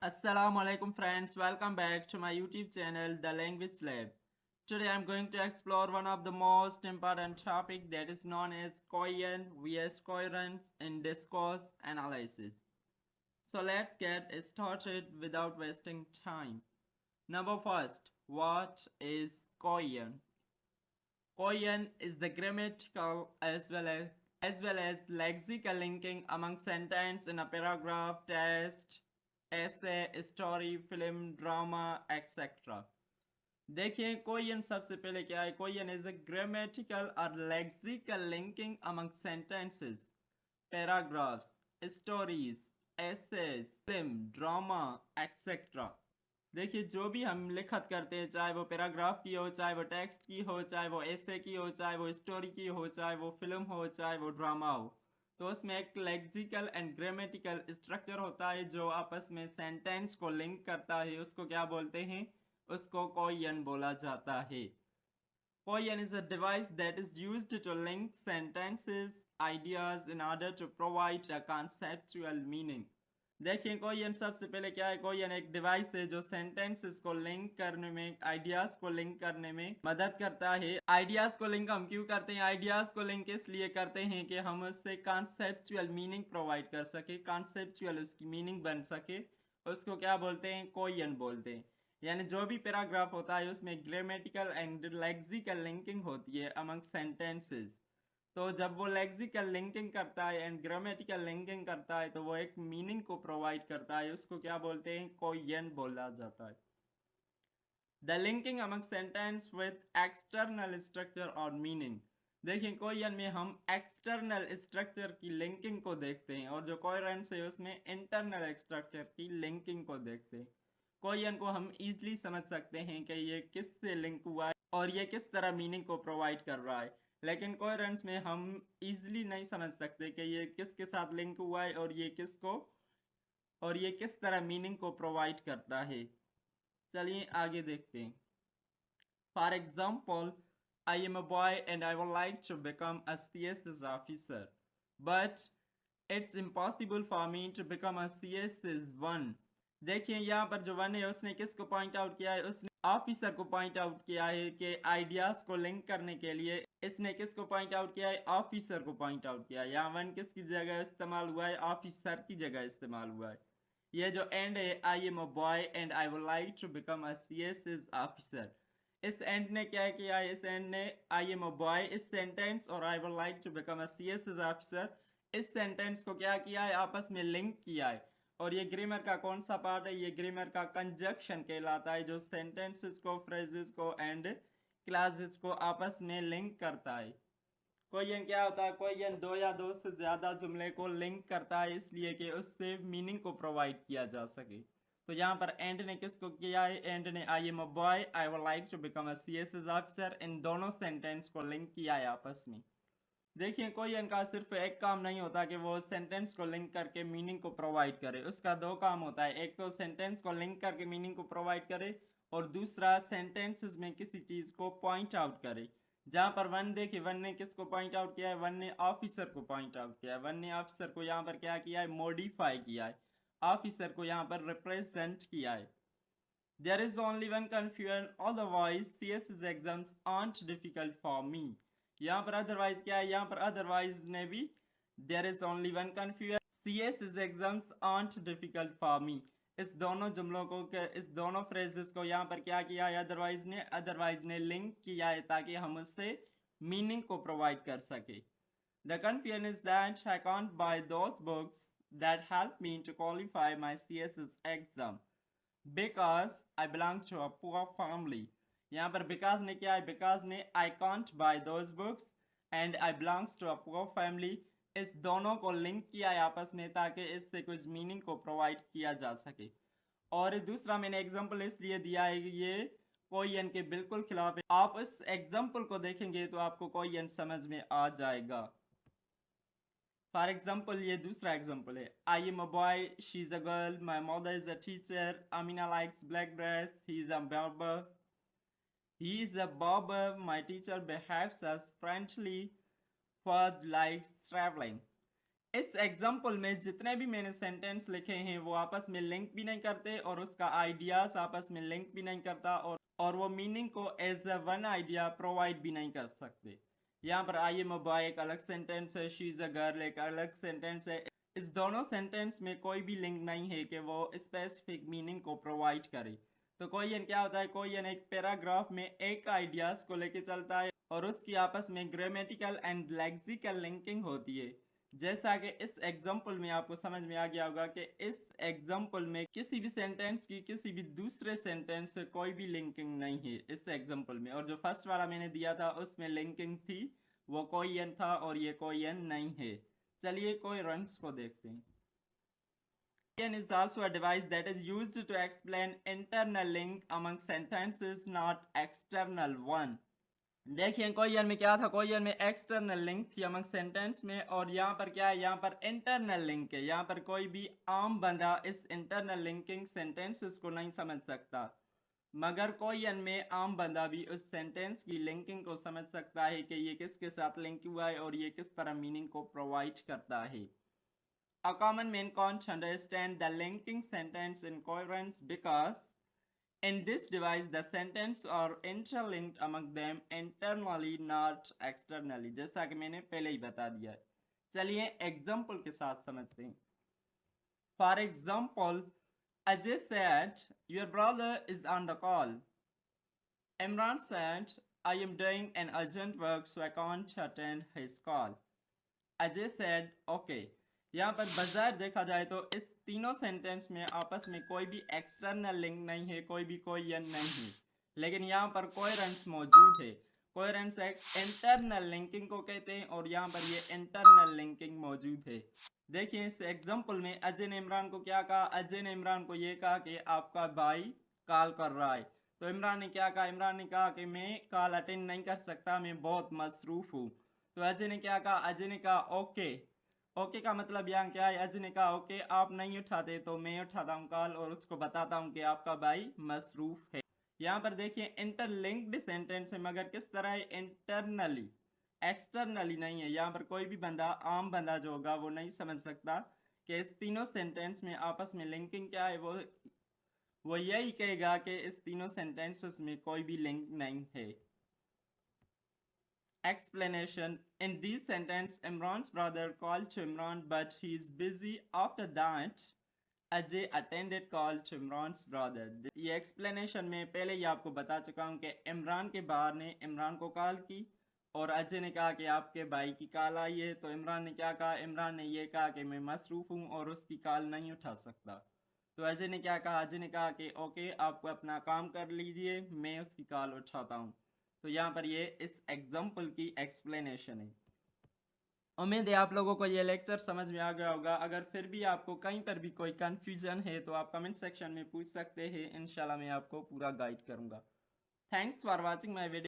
Assalamu alaikum friends, welcome back to my YouTube channel The Language Lab. Today I am going to explore one of the most important topic that is known as coherent vs coherence in discourse analysis. So let's get started without wasting time. Number first, what is coherent? Coherent is the grammatical as well as lexical linking among sentences in a paragraph, text, essay, story, film, drama, etc. देखिए cohesion सबसे पहले क्या है cohesion is a grammatical और lexical linking among sentences paragraphs stories essays film drama etcetera देखिए जो भी हम लिखत करते हैं चाहे वो पैराग्राफ की हो चाहे वो टेक्स्ट की हो चाहे वो ऐसे की हो चाहे वो स्टोरी की हो चाहे वो फिल्म हो चाहे वो ड्रामा हो तो उसमें एक लेक्सिकल एंड ग्रामेटिकल स्ट्रक्चर होता है जो आपस में सेंटेंस को लिंक करता है उसको क्या बोलते हैं उसको कोयन बोला जाता है coin is a device that is used to link sentences ideas in order to provide a conceptual meaning देखिए कोयन सबसे पहले क्या है कोयन एक डिवाइस है जो सेंटेंसेस को लिंक करने में आइडियाज को लिंक करने में मदद करता है आइडियाज को लिंक हम क्यों करते हैं आइडियाज को लिंक इसलिए करते हैं कि हम उससे कॉन्सेप्चुअल मीनिंग प्रोवाइड कर सके कॉन्सेप्चुअल उसकी मीनिंग बन सके उसको क्या बोलते हैं कोयन बोलते हैं यानी जो भी पैराग्राफ होता है उसमें ग्रामेटिकल एंड लेक्सिकल लिंकिंग होती है अमंग सेंटेंसेस तो जब वो लेक्सिकल लिंकिंग करता है एंड ग्रामेटिकल लिंकिंग करता है तो वो एक मीनिंग को प्रोवाइड करता है उसको क्या बोलते हैं कोयन बोला जाता है the linking among sentence with external structure और मीनिंग देखिए कोयन में हम एक्सटर्नल स्ट्रक्चर की लिंकिंग को देखते हैं और जो कोहेरेंस है उसमें इंटरनल स्ट्रक्चर की लिंकिंग को देखते हैं कोयन को हम इजीली समझ सकते हैं कि ये किस से लिंक हुआ है और ये किस तरह मीनिंग को प्रोवाइड कर रहा है लेकिन कोहेरेंस में हम इजीली नहीं समझ सकते कि ये किसके साथ लिंक हुआ है और ये किस तरह मीनिंग को प्रोवाइड करता है चलिए आगे देखते हैं for example I am a boy and I would like to become a CSS officer but it's impossible for me to become a CSS one देखिए यहाँ पर जो वन है उसने किसको पॉइंट आउट किया है उसने ऑफिसर को पॉइंट आउट किया है कि आइडियाज को लिंक करने के लिए इसने किसको पॉइंट आउट किया है ऑफिसर को पॉइंट आउट किया है यहाँ वन किसकी जगह इस्तेमाल हुआ है ऑफिसर की जगह इस्तेमाल हुआ है ये जो एंड है I am a boy and I would like to become a CSS officer इस एंड ने क्या किया है इस एंड ने आई एम अ बॉय इस सेंटेंस और I would like to become a CSS officer इस सेंटेंस को क्या किया है आपस में लिंक किया है और ये ग्रामर का कौन सा पार्ट है ये ग्रामर का कंजक्शन कहलाता है जो सेंटेंसेस को फ्रेजेस को एंड क्लासेस को आपस में लिंक करता है कोयन क्या होता है कोयन दो या दो से ज्यादा जुमले को लिंक करता है इसलिए कि उससे मीनिंग को प्रोवाइड किया जा सके तो यहाँ पर एंड ने किसको किया है एंड ने I am a boy I would like to become a CSS officer इन दोनों सेंटेंस को लिंक किया है आपस में देखिए कोई इनका सिर्फ एक काम नहीं होता कि वो सेंटेंस को लिंक करके मीनिंग को प्रोवाइड करे उसका दो काम होता है एक तो सेंटेंस को लिंक करके मीनिंग को प्रोवाइड करे और दूसरा सेंटेंसेस में किसी चीज को पॉइंट आउट करे जहां पर वन देखिए वन ने किसको पॉइंट आउट किया है वन ने ऑफिसर को पॉइंट आउट किया है वन ने ऑफिसर को यहाँ पर क्या किया है मॉडिफाई किया है ऑफिसर को यहाँ पर रिप्रेजेंट किया है There is only one confusion, otherwise CS's exams aren't difficult for me. यहाँ पर otherwise क्या है यहाँ पर otherwise ने भी there is only one confusion, CS's exams aren't difficult for me. इस दोनों जुमलों को इस दोनों फ्रेजेस को यहाँ पर क्या किया है अदरवाइज ने लिंक किया है ताकि हम उससे मीनिंग को प्रोवाइड कर सके The confusion is that I can't buy those books that help me to qualify my CS's exam. Because I belong to a poor family. यहाँ पर because ने क्या है because ने I can't buy those books and I belongs to a poor family इस दोनों को link किया है आपस में ताकि इससे कुछ मीनिंग को प्रोवाइड किया जा सके और दूसरा मैंने एग्जांपल इसलिए दिया है कि ये कोयन के बिल्कुल खिलाफ है आप इस एग्जांपल को देखेंगे तो आपको कोयन समझ में आ जाएगा फॉर एग्जाम्पल ये दूसरा एग्जाम्पल है I am a boy she is a girl my mother is a teacher Amina likes black dress he is a barber he is a barber my teacher behaves as friendly ford likes traveling इस example में जितने भी मैंने sentence लिखे हैं वो आपस में लिंक भी नहीं करते और उसका आइडियाज आपस में लिंक भी नहीं करता और वो मीनिंग को as a one idea provide भी नहीं कर सकते। यहाँ पर आई एम अ बॉय एक अलग सेंटेंस है, शी इज अ गर्ल एक अलग सेंटेंस है। इस दोनों सेंटेंस में कोई भी लिंक नहीं है कि वो स्पेसिफिक मीनिंग को प्रोवाइड करे। तो कोई क्या होता है, कोई एक पैराग्राफ में एक आइडियाज को लेके चलता है और उसकी आपस में ग्रामेटिकल एंड लेक्सिकल लिंकिंग होती है। जैसा कि इस एग्जाम्पल में आपको समझ में आ गया होगा कि इस एग्जाम्पल में किसी भी सेंटेंस की किसी भी दूसरे सेंटेंस से कोई भी लिंकिंग नहीं है इस एग्जाम्पल में। और जो फर्स्ट वाला मैंने दिया था उसमें लिंकिंग थी, वो कोई था और ये कोई नहीं है। चलिए कोहेरेंस को देखते हैं। Korean is also a device that is used to explain internal link among sentences, not external one. देखिए कोरियन में क्या था, कोरियन में एक्सटर्नल लिंक थी अमंग सेंटेंस में, और यहाँ पर क्या है, यहाँ पर इंटरनल लिंक है। यहाँ पर कोई भी आम बंदा इस इंटरनल लिंकिंग सेंटेंसेस को नहीं समझ सकता, मगर कोरियन में आम बंदा भी उस सेंटेंस की लिंकिंग को समझ सकता है कि ये किसके साथ लिंक हुआ है और ये किस तरह मीनिंग को प्रोवाइड करता है। A common man can't understand the linking sentence in coherence because in this device, the sentence are interlinked among them internally, not externally. जैसा कि मैंने पहले ही बता दिया है। चलिए एग्जाम्पल के साथ समझते हैं। For example, Ajay said, "Your brother is on the call." Imran said, "I am doing an urgent work, so I can't attend his call." Ajay said, "Okay." यहाँ पर बाजार देखा जाए तो इस तीनों सेंटेंस में आपस में कोई भी एक्सटर्नल लिंक नहीं है, कोई भी कोहेरेंस नहीं है, लेकिन यहाँ पर कोहेरेंस मौजूद है। कोहेरेंस एक इंटरनल लिंकिंग को कहते हैं और यहाँ पर ये इंटरनल लिंकिंग मौजूद है। देखिए इस एग्जांपल में अजय ने इमरान को क्या कहा, अजय ने इमरान को ये कहा कि आपका भाई कॉल कर रहा है। तो इमरान ने क्या कहा, इमरान ने कहा कि मैं कॉल अटेंड नहीं कर सकता, मैं बहुत मसरूफ हूँ। तो अजय ने क्या कहा, अजय ने कहा ओके। ओके का मतलब यहाँ क्या है, अजय ने कहा ओके आप नहीं उठाते तो मैं उठाता हूँ कॉल और उसको बताता हूँ कि आपका भाई मसरूफ है। यहाँ पर देखिए इंटरलिंक्ड सेंटेंस है, मगर किस तरह है, इंटरनली, एक्सटर्नली नहीं है। यहाँ पर कोई भी बंदा, आम बंदा जो होगा वो नहीं समझ सकता कि इस तीनों सेंटेंस में आपस में लिंकिंग क्या है। वो यही कहेगा कि इस तीनों सेंटेंसेस में कोई भी लिंक नहीं है। Explanation: in this sentence, Imran's brother called to Imran, but he is busy. After that, Ajay attended call to Imran's brother. ये एक्सप्लेनेशन में पहले ही आपको बता चुका हूँ कि इमरान के बाहर ने इमरान को कॉल की और अजय ने कहा कि आपके भाई की कॉल आई है। तो इमरान ने क्या कहा, इमरान ने ये कहा कि मैं मसरूफ़ हूँ और उसकी कॉल नहीं उठा सकता। तो अजय ने क्या कहा, अजय ने कहा कि ओके आप अपना काम कर लीजिए, मैं उसकी कॉल उठाता हूँ। तो यहाँ पर ये इस एग्जाम्पल की एक्सप्लेनेशन है। उम्मीद है आप लोगों को ये लेक्चर समझ में आ गया होगा। अगर फिर भी आपको कहीं पर भी कोई कंफ्यूजन है तो आप कमेंट सेक्शन में पूछ सकते हैं, इंशाल्लाह मैं आपको पूरा गाइड करूँगा। Thanks for watching my video.